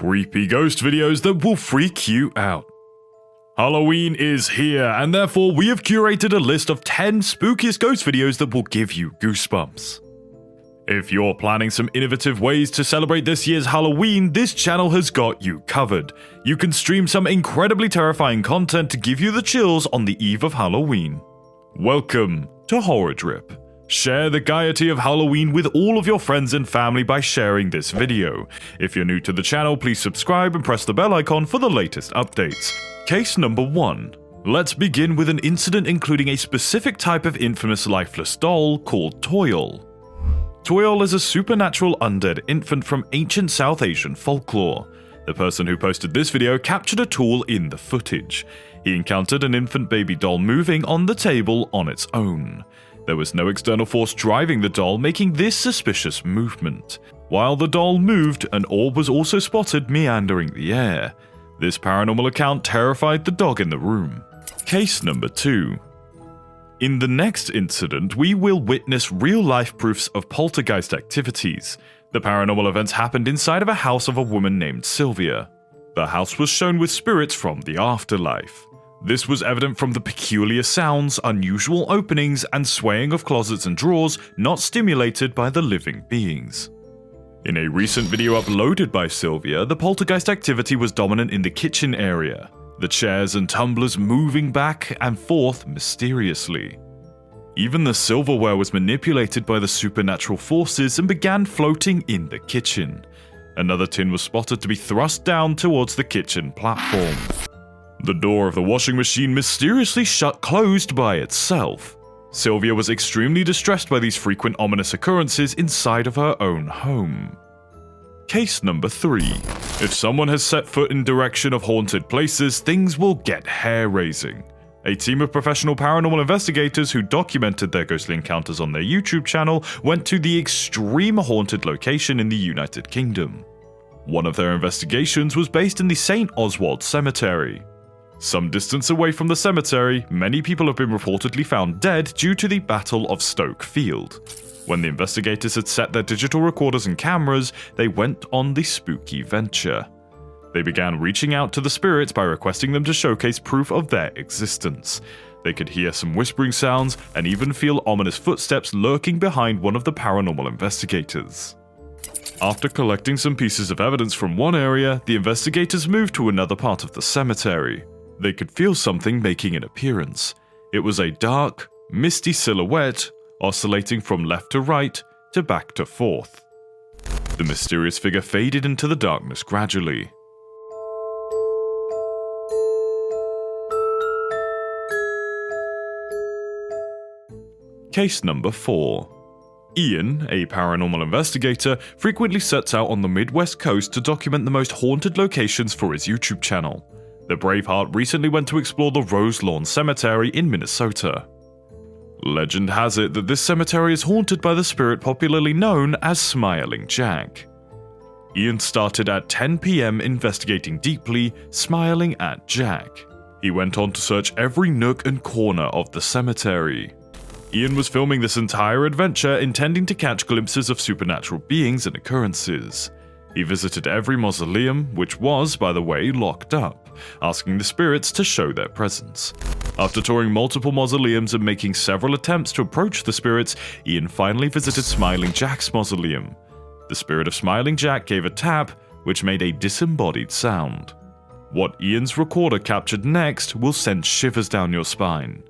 creepy ghost videos that will freak you out. Halloween is here, and therefore we have curated a list of 10 spookiest ghost videos that will give you goosebumps. If you're planning some innovative ways to celebrate this year's Halloween, this channel has got you covered. You can stream some incredibly terrifying content to give you the chills on the eve of Halloween. Welcome to Horror Drip. Share the gaiety of Halloween with all of your friends and family by sharing this video. If you're new to the channel, please subscribe and press the bell icon for the latest updates. Case number 1. Let's begin with an incident including a specific type of infamous lifeless doll called Toil. Toil is a supernatural undead infant from ancient South Asian folklore. The person who posted this video captured a tool in the footage. He encountered an infant baby doll moving on the table on its own. There was no external force driving the doll, making this suspicious movement. While the doll moved, an orb was also spotted meandering the air. This paranormal account terrified the dog in the room. Case number 2. In the next incident, we will witness real-life proofs of poltergeist activities. The paranormal events happened inside of a house of a woman named Sylvia. The house was shown with spirits from the afterlife. This was evident from the peculiar sounds, unusual openings, and swaying of closets and drawers not stimulated by the living beings. In a recent video uploaded by Sylvia, the poltergeist activity was dominant in the kitchen area, the chairs and tumblers moving back and forth mysteriously. Even the silverware was manipulated by the supernatural forces and began floating in the kitchen. Another tin was spotted to be thrust down towards the kitchen platform. The door of the washing machine mysteriously shut closed by itself. Sylvia was extremely distressed by these frequent ominous occurrences inside of her own home. Case number 3. If someone has set foot in direction of haunted places, things will get hair-raising. A team of professional paranormal investigators who documented their ghostly encounters on their YouTube channel went to the extreme haunted location in the United Kingdom. One of their investigations was based in the St. Oswald Cemetery. Some distance away from the cemetery, many people have been reportedly found dead due to the Battle of Stoke Field. When the investigators had set their digital recorders and cameras, they went on the spooky venture. They began reaching out to the spirits by requesting them to showcase proof of their existence. They could hear some whispering sounds and even feel ominous footsteps lurking behind one of the paranormal investigators. After collecting some pieces of evidence from one area, the investigators moved to another part of the cemetery. They could feel something making an appearance. It was a dark, misty silhouette, oscillating from left to right to back to forth. The mysterious figure faded into the darkness gradually. Case number 4. Ian, a paranormal investigator, frequently sets out on the Midwest coast to document the most haunted locations for his YouTube channel. The Braveheart recently went to explore the Rose Lawn Cemetery in Minnesota. Legend has it that this cemetery is haunted by the spirit popularly known as Smiling Jack. Ian started at 10 p.m. investigating deeply, smiling at Jack. He went on to search every nook and corner of the cemetery. Ian was filming this entire adventure intending to catch glimpses of supernatural beings and occurrences. He visited every mausoleum, which was, by the way, locked up, asking the spirits to show their presence. After touring multiple mausoleums and making several attempts to approach the spirits, Ian finally visited Smiling Jack's mausoleum. The spirit of Smiling Jack gave a tap, which made a disembodied sound. What Ian's recorder captured next will send shivers down your spine.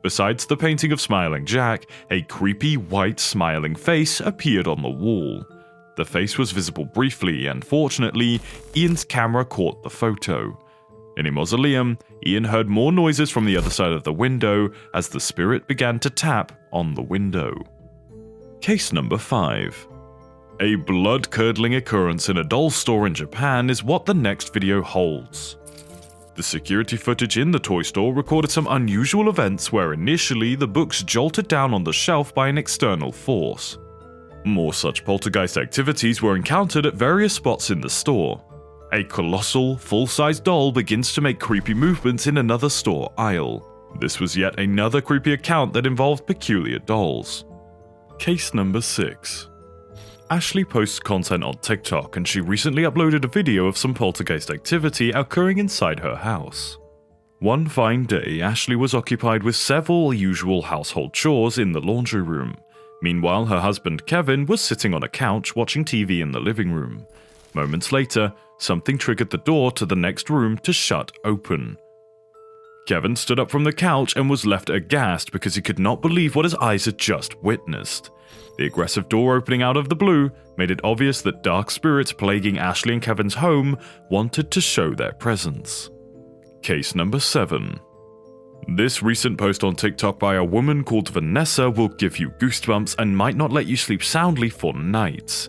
Besides the painting of Smiling Jack, a creepy white smiling face appeared on the wall. The face was visible briefly, and fortunately, Ian's camera caught the photo. In a mausoleum, Ian heard more noises from the other side of the window as the spirit began to tap on the window. Case number 5. A blood-curdling occurrence in a doll store in Japan is what the next video holds. The security footage in the toy store recorded some unusual events where initially the books jolted down on the shelf by an external force. More such poltergeist activities were encountered at various spots in the store. A colossal, full-size doll begins to make creepy movements in another store aisle. This was yet another creepy account that involved peculiar dolls. Case number 6. Ashley posts content on TikTok, and she recently uploaded a video of some poltergeist activity occurring inside her house. One fine day, Ashley was occupied with several usual household chores in the laundry room. Meanwhile, her husband Kevin was sitting on a couch watching TV in the living room. Moments later, something triggered the door to the next room to shut open. Kevin stood up from the couch and was left aghast because he could not believe what his eyes had just witnessed. The aggressive door opening out of the blue made it obvious that dark spirits plaguing Ashley and Kevin's home wanted to show their presence. Case number 7. This recent post on TikTok by a woman called Vanessa will give you goosebumps and might not let you sleep soundly for nights.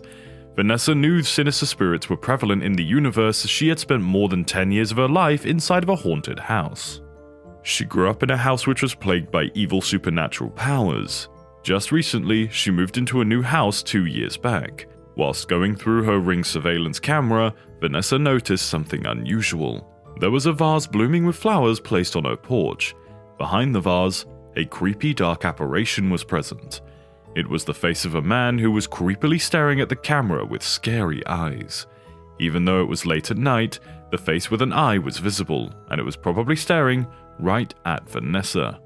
Vanessa knew sinister spirits were prevalent in the universe as she had spent more than 10 years of her life inside of a haunted house. She grew up in a house which was plagued by evil supernatural powers. Just recently, she moved into a new house 2 years back. Whilst going through her Ring surveillance camera, Vanessa noticed something unusual. There was a vase blooming with flowers placed on her porch. Behind the vase, a creepy dark apparition was present. It was the face of a man who was creepily staring at the camera with scary eyes. Even though it was late at night, the face with an eye was visible, and it was probably staring right at Vanessa.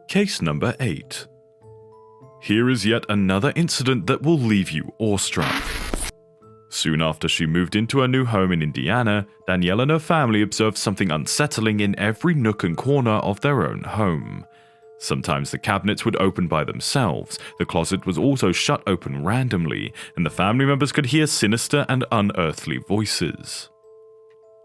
Case number 8. Here is yet another incident that will leave you awestruck. Soon after she moved into her new home in Indiana, Danielle and her family observed something unsettling in every nook and corner of their own home. Sometimes the cabinets would open by themselves, the closet was also shut open randomly, and the family members could hear sinister and unearthly voices.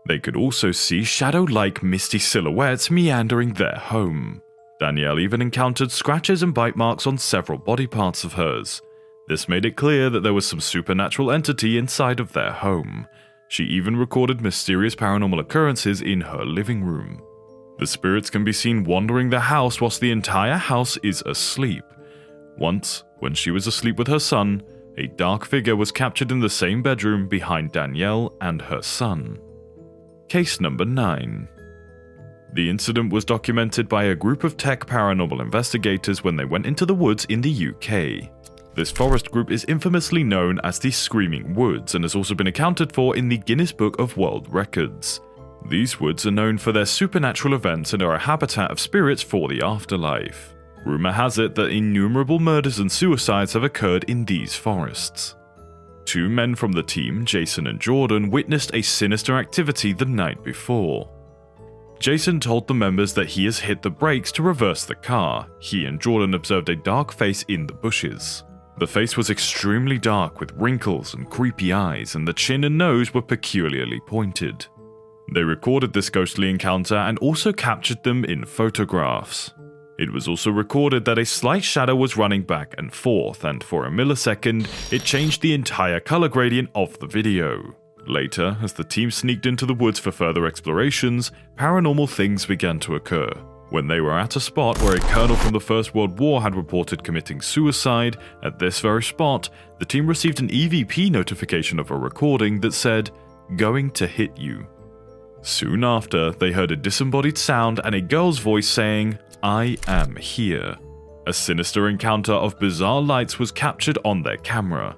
They could also see shadow-like misty silhouettes meandering their home. Danielle even encountered scratches and bite marks on several body parts of hers. This made it clear that there was some supernatural entity inside of their home. She even recorded mysterious paranormal occurrences in her living room. The spirits can be seen wandering the house whilst the entire house is asleep. Once, when she was asleep with her son, a dark figure was captured in the same bedroom behind Danielle and her son. Case number 9. The incident was documented by a group of tech paranormal investigators when they went into the woods in the UK. This forest group is infamously known as the Screaming Woods and has also been accounted for in the Guinness Book of World Records. These woods are known for their supernatural events and are a habitat of spirits for the afterlife. Rumor has it that innumerable murders and suicides have occurred in these forests. 2 men from the team, Jason and Jordan, witnessed a sinister activity the night before. Jason told the members that he has hit the brakes to reverse the car. He and Jordan observed a dark face in the bushes. The face was extremely dark with wrinkles and creepy eyes, and the chin and nose were peculiarly pointed. They recorded this ghostly encounter and also captured them in photographs. It was also recorded that a slight shadow was running back and forth, and for a millisecond, it changed the entire color gradient of the video. Later, as the team sneaked into the woods for further explorations, paranormal things began to occur. When they were at a spot where a colonel from the First World War had reported committing suicide, at this very spot, the team received an EVP notification of a recording that said, "Going to hit you." Soon after, they heard a disembodied sound and a girl's voice saying, "I am here." A sinister encounter of bizarre lights was captured on their camera.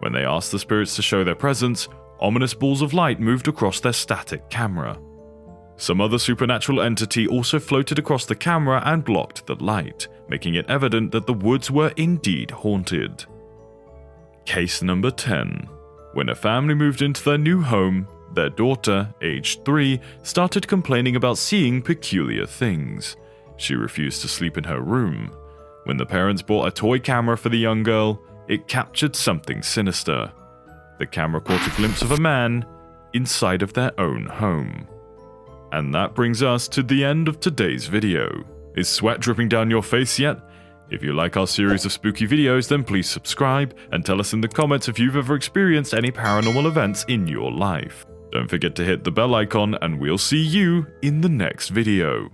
When they asked the spirits to show their presence, ominous balls of light moved across their static camera. Some other supernatural entity also floated across the camera and blocked the light, making it evident that the woods were indeed haunted. Case number 10. When a family moved into their new home, their daughter, aged 3, started complaining about seeing peculiar things. She refused to sleep in her room. When the parents bought a toy camera for the young girl, it captured something sinister. The camera caught a glimpse of a man inside of their own home. And that brings us to the end of today's video. Is sweat dripping down your face yet? If you like our series of spooky videos, then please subscribe and tell us in the comments if you've ever experienced any paranormal events in your life. Don't forget to hit the bell icon and we'll see you in the next video.